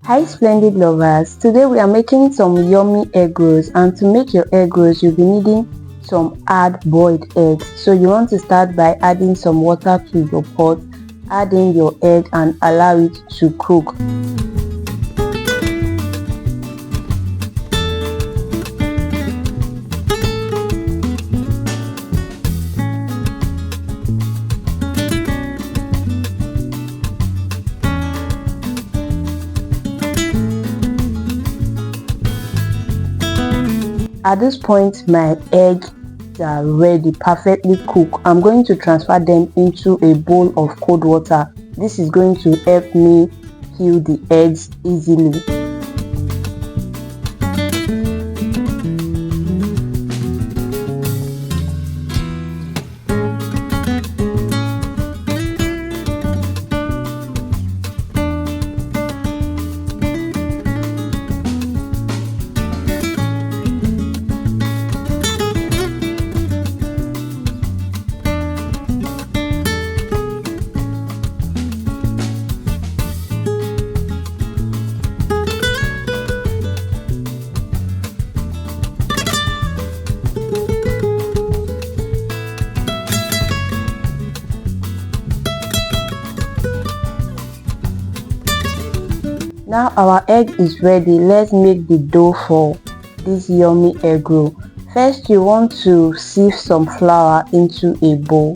Hi splendid lovers, today we are making some yummy egg rolls, and to make your egg rolls you'll be needing some hard boiled eggs. So you want to start by adding some water to your pot, add in your egg and allow it to cook. At this point my eggs are ready, perfectly cooked. I'm going to transfer them into a bowl of cold water. This is going to help me peel the eggs easily. Now our egg is ready. Let's make the dough for this yummy egg roll. First you want to sieve some flour into a bowl.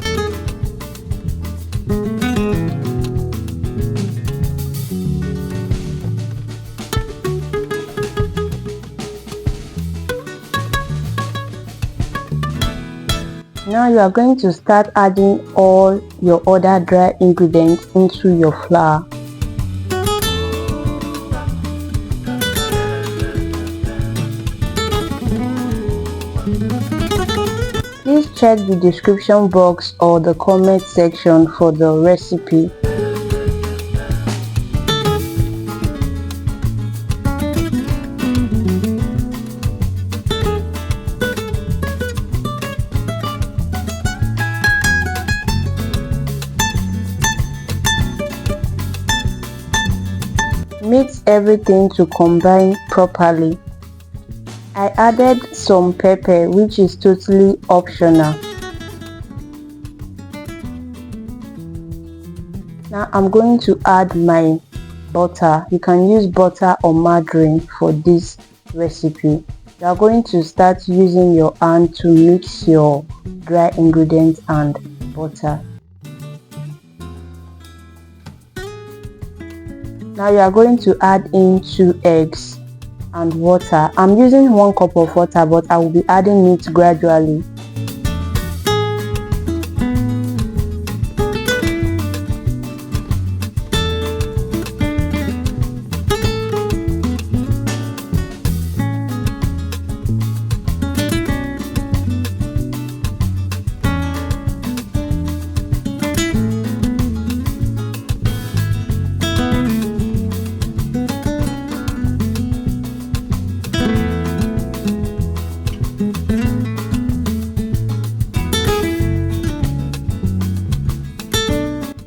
Now you are going to start adding all your other dry ingredients into your flour. Please check the description box or the comment section for the recipe. Mix everything to combine properly. I added some pepper, which is totally optional. Now I'm going to add my butter. You can use butter or margarine for this recipe. You are going to start using your hand to mix your dry ingredients and butter. Now you are going to add in 2 eggs and water. I'm using 1 cup of water, but I will be adding it gradually.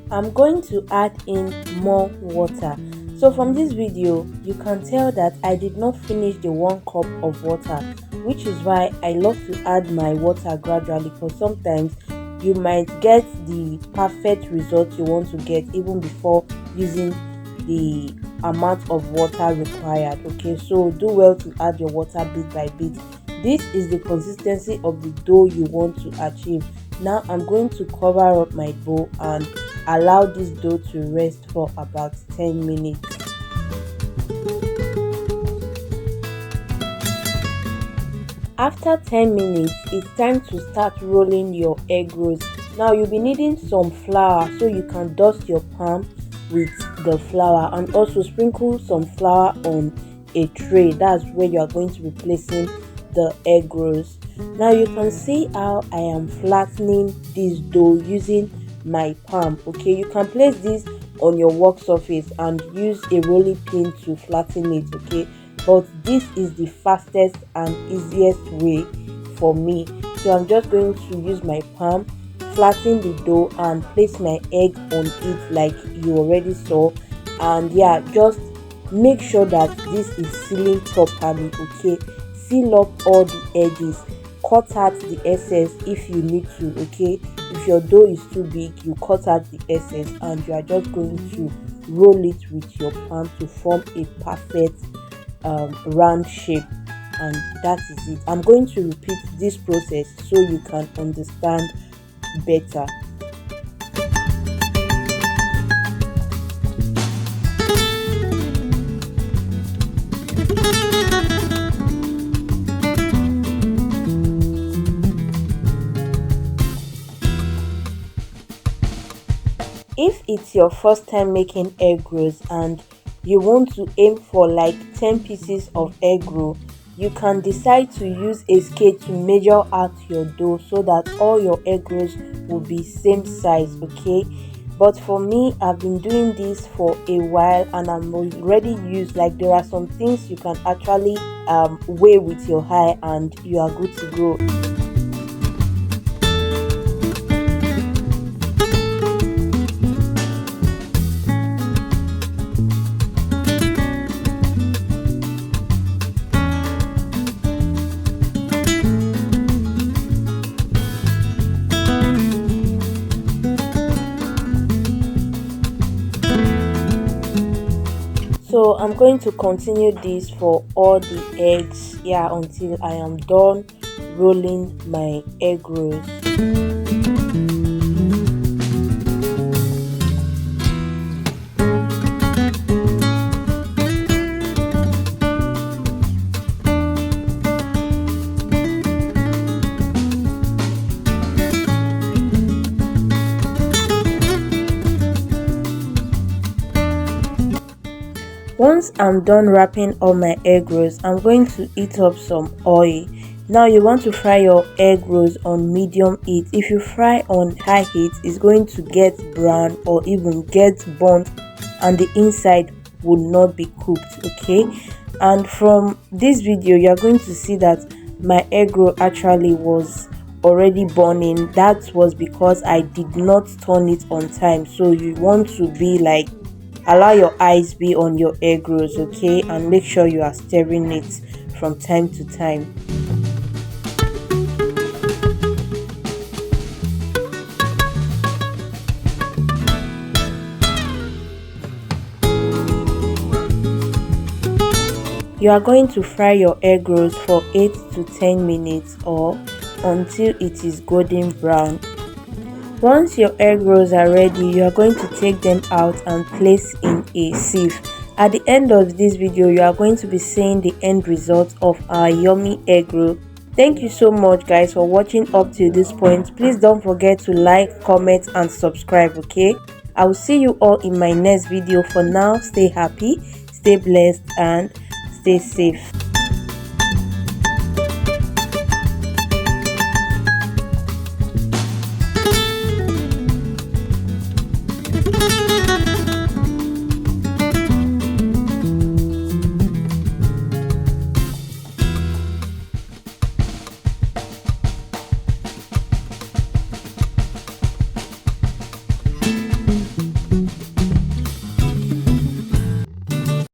I'm going to add in more water. So from this video you can tell that I did not finish the 1 cup of water, which is why I love to add my water gradually, because sometimes you might get the perfect result you want to get even before using the amount of water required. Okay, so do well to add your water bit by bit. This is the consistency of the dough you want to achieve. Now I'm going to cover up my bowl and allow this dough to rest for about 10 minutes. After 10 minutes, it's time to start rolling your egg rolls. Now you'll be needing some flour, so you can dust your palm with the flour and also sprinkle some flour on a tray. That's where you are going to be placing the egg rolls. Now you can see how I am flattening this dough using my palm. Okay, you can place this on your work surface and use a rolling pin to flatten it. Okay, but this is the fastest and easiest way for me. So I'm just going to use my palm, flatten the dough and place my egg on it like you already saw, and yeah, just make sure that this is sealing properly. Okay, seal up all the edges, cut out the excess if you need to. Okay, if your dough is too big, you cut out the excess and you are just going to roll it with your palm to form a perfect round shape. And that is it. I'm going to repeat this process so you can understand better. If it's your first time making egg rolls and you want to aim for like 10 pieces of egg roll, you can decide to use a scale to measure out your dough so that all your egg rolls will be same size. Okay, but for me, I've been doing this for a while and I'm already used. Like, there are some things you can actually weigh with your eye and you are good to go. So I'm going to continue this for all the eggs, yeah, until I am done rolling my egg rolls. Once I'm done wrapping all my egg rolls, I'm going to heat up some oil. Now you want to fry your egg rolls on medium heat. If you fry on high heat, it's going to get brown or even get burnt and the inside will not be cooked. Okay, and from this video you are going to see that my egg roll actually was already burning. That was because I did not turn it on time. So you want to be like, allow your eyes be on your egg rolls, okay, and make sure you are stirring it from time to time. You are going to fry your egg rolls for 8 to 10 minutes or until it is golden brown. Once your egg rolls are ready, you are going to take them out and place in a sieve. At the end of this video, you are going to be seeing the end result of our yummy egg roll. Thank you so much guys for watching up to this point. Please don't forget to like, comment and subscribe. Okay, I will see you all in my next video. For now, stay happy, stay blessed and stay safe.